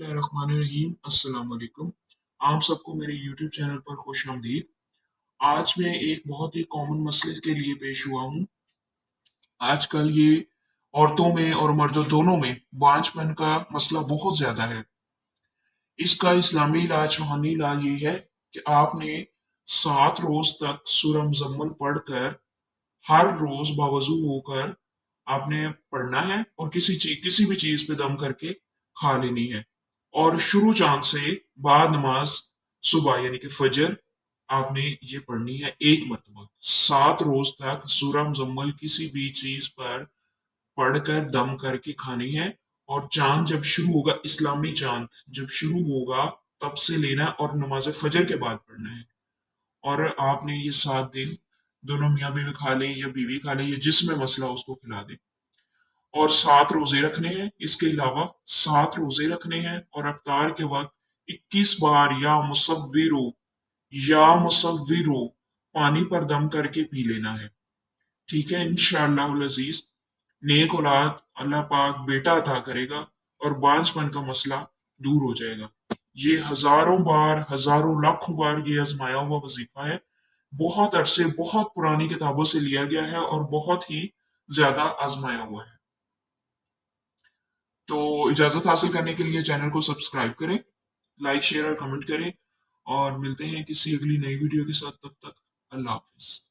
बिस्मिल्लाहिर्रहमानिर्रहीम। अस्सलाम वालेकुम। आप सबको मेरे YouTube चैनल पर खुश आमदीद। आज मैं एक बहुत ही कॉमन मसले के लिए पेश हुआ हूँ। आजकल ये औरतों में और मर्दों दोनों में बांझपन का मसला बहुत ज्यादा है। इसका इस्लामी इलाज रूहानी इलाज ये है कि आपने 7 रोज तक सूरह मुजम्मल पढ़कर हर रोज बावजू होकर आपने पढ़ना है और किसी भी चीज पे दम करके खा लेनी है। और शुरू चांद से बाद नमाज सुबह यानी कि फजर आपने ये पढ़नी है 1 मरतबा। 7 रोज तक सूरह मुजम्मल किसी भी चीज पर पढ़कर दम करके खानी है। और चांद जब शुरू होगा, इस्लामी चांद जब शुरू होगा तब से लेना है और नमाज फजर के बाद पढ़ना है। और आपने ये 7 दिन दोनों मियाँ बीवी खा लें या बीवी खा लें या जिसमें मसला उसको खिला दें। और 7 रोजे रखने हैं। इसके अलावा 7 रोजे रखने हैं और अफ्तार के वक्त 21 बार या मुसव्विरो पानी पर दम करके पी लेना है। ठीक है, इंशाअल्लाह अजीज नेक औलाद अल्लाह पाक बेटा अता करेगा और बांझपन का मसला दूर हो जाएगा। ये हजारों बार, हजारों लाखों बार ये आजमाया हुआ वजीफा है। बहुत अरसे, बहुत पुरानी किताबों से लिया गया है और बहुत ही ज्यादा आजमाया हुआ है। तो इजाजत हासिल करने के लिए चैनल को सब्सक्राइब करें, लाइक शेयर और कमेंट करें और मिलते हैं किसी अगली नई वीडियो के साथ। तब तक अल्लाह हाफिज।